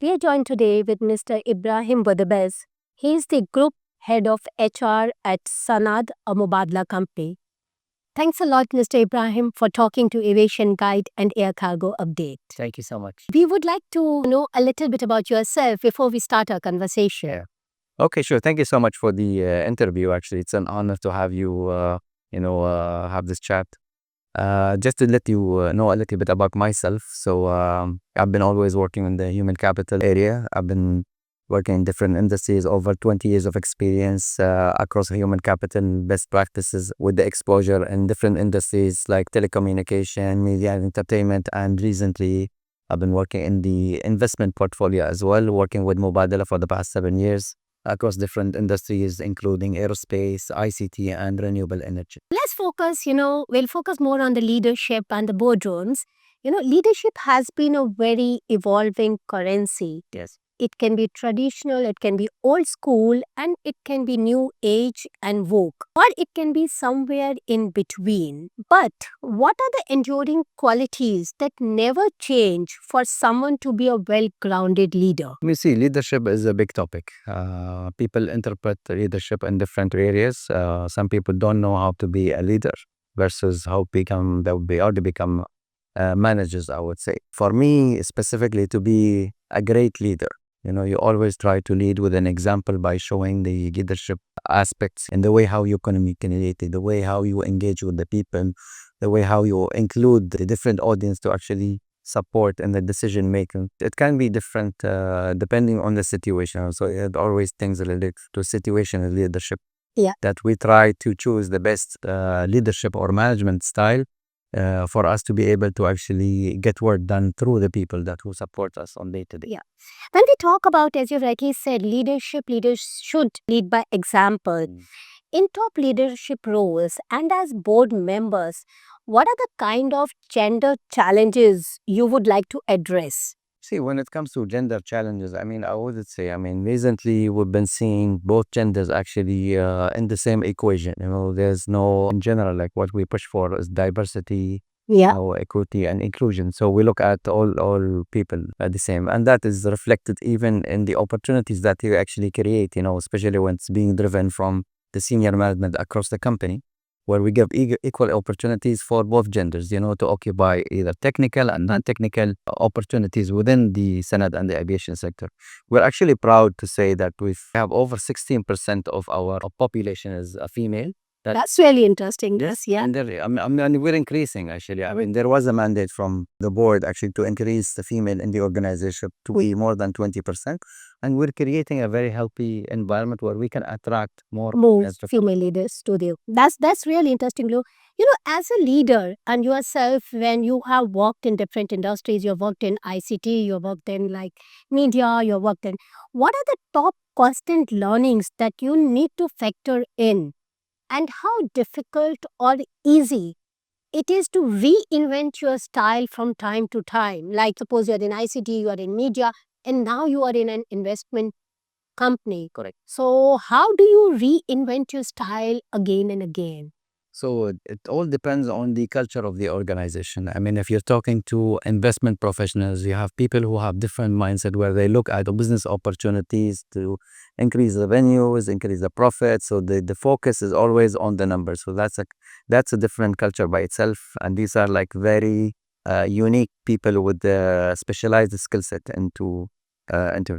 We are joined today with Mr. Ebraheem Budebs. He is the Group Head of HR at Sanad, a Mubadala company. Thanks a lot, Mr. Ebraheem, for talking to Aviation Guide and Air Cargo Update. Thank you so much. We would like to know a little bit about yourself before we start our conversation. Yeah. Okay, sure. Thank you so much for the interview. Actually, it's an honor to have you, have this chat. Just to let you know a little bit about myself. So I've been always working in the human capital area. I've been working in different industries, over 20 years of experience across human capital, best practices with the exposure in different industries like telecommunication, media and entertainment. And recently, I've been working in the investment portfolio as well, working with Mubadala for the past 7 years across different industries, including aerospace, ICT, and renewable energy. Let's focus, we'll focus more on the leadership and the boardrooms. Leadership has been a very evolving currency. Yes. It can be traditional, it can be old school, and it can be new age and woke, or it can be somewhere in between. But what are the enduring qualities that never change for someone to be a well-grounded leader? We see leadership is a big topic. People interpret leadership in different areas. Some people don't know how to be a leader versus how they become managers, I would say. For me, specifically, to be a great leader, you always try to lead with an example by showing the leadership aspects in the way how you communicate, the way how you engage with the people, the way how you include the different audience to actually support in the decision making. It can be different depending on the situation. So it always things related to situational leadership. Yeah. That we try to choose the best leadership or management style for us to be able to actually get work done through the people that who support us on day to day. Yeah. When we talk about, as you rightly said, leadership, leaders should lead by example. In top leadership roles and as board members, what are the kind of gender challenges you would like to address? See, when it comes to gender challenges, I would say, recently we've been seeing both genders actually in the same equation. There's no, in general, like what we push for is diversity, Yeah. equity and inclusion. So we look at all people the same. And that is reflected even in the opportunities that you actually create, especially when it's being driven from the senior management across the company, where we give equal opportunities for both genders, to occupy either technical and non-technical opportunities within the Sanad and the aviation sector. We're actually proud to say that we have over 16% of our population is a female. That's really interesting. Yes, Yeah. and we're increasing actually. There was a mandate from the board actually to increase the female in the organization to be more than 20%, and we're creating a very healthy environment where we can attract more female leaders to the. That's really interesting, Lou. As a leader and yourself, when you have worked in different industries, you've worked in ICT, you've worked in like media, you've worked in. What are the top constant learnings that you need to factor in? And how difficult or easy it is to reinvent your style from time to time. Like suppose you're in ICT, you are in media, and now you are in an investment company. Correct. So how do you reinvent your style again and again? So it all depends on the culture of the organization. If you're talking to investment professionals, you have people who have different mindset where they look at the business opportunities to increase the revenues, increase the profits. So the focus is always on the numbers. So that's a different culture by itself. And these are like very unique people with the specialized skill set into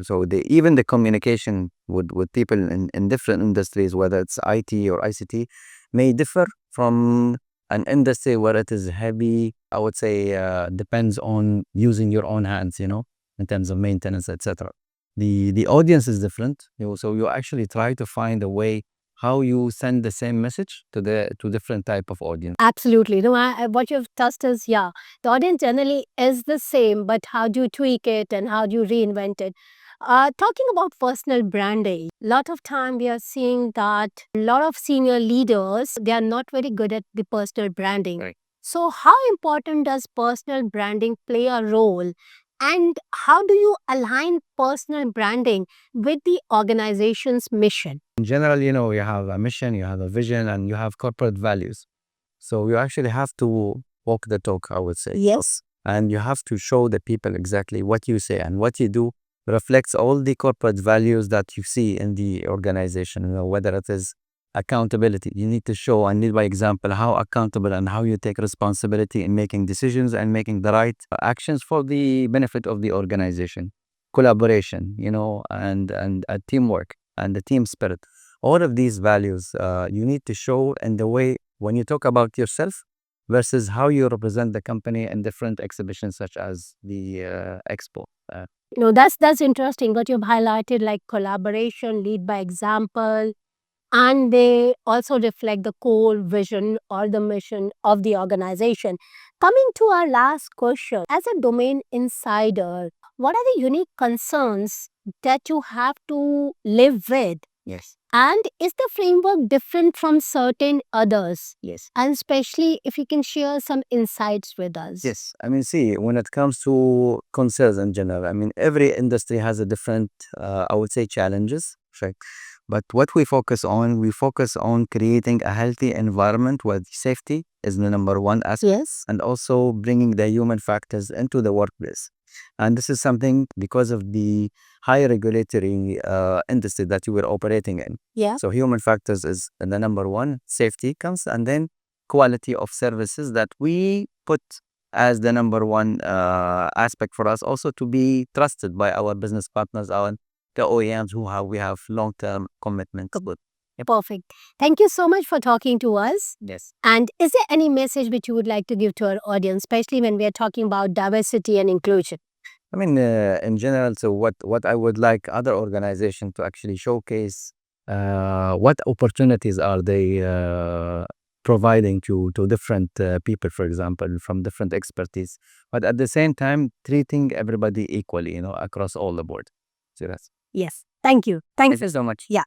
so even the communication with people in different industries, whether it's IT or ICT, may differ from an industry where it is heavy. I would say depends on using your own hands, in terms of maintenance, etc. The audience is different, so you actually try to find a way how you send the same message to different type of audience. Absolutely. What you've touched is, the audience generally is the same, but how do you tweak it and how do you reinvent it? Talking about personal branding, a lot of time we are seeing that a lot of senior leaders, they are not very good at the personal branding. Right. So how important does personal branding play a role? And how do you align personal branding with the organization's mission? In general, you have a mission, you have a vision, and you have corporate values. So you actually have to walk the talk, I would say. Yes. And you have to show the people exactly what you say and what you do reflects all the corporate values that you see in the organization, whether it is accountability. You need to show and lead by example how accountable and how you take responsibility in making decisions and making the right actions for the benefit of the organization. Collaboration, and teamwork and the team spirit. All of these values you need to show in the way when you talk about yourself versus how you represent the company in different exhibitions such as the expo. That's interesting what you've highlighted, like collaboration, lead by example, and they also reflect the core vision or the mission of the organization. Coming to our last question, as a domain insider, what are the unique concerns that you have to live with? Yes. And is the framework different from certain others? Yes. And especially if you can share some insights with us. Yes. I mean, see, when it comes to concerns in general, I mean, every industry has a different, I would say, challenges. Right? But what we focus on creating a healthy environment where safety is the number one aspect, Yes. and also bringing the human factors into the workplace. And this is something because of the high regulatory industry that you were operating in. Yeah. So human factors is the number one, safety comes, and then quality of services that we put as the number one aspect for us also to be trusted by our business partners, the OEMs we have long-term commitments with. Perfect. Thank you so much for talking to us. Yes. And is there any message which you would like to give to our audience, especially when we are talking about diversity and inclusion? I mean, in general, so what I would like other organizations to actually showcase, what opportunities are they providing to different people, for example, from different expertise, but at the same time treating everybody equally, across all the board. So that's Yes. Thank you. Thank you so much. Yeah.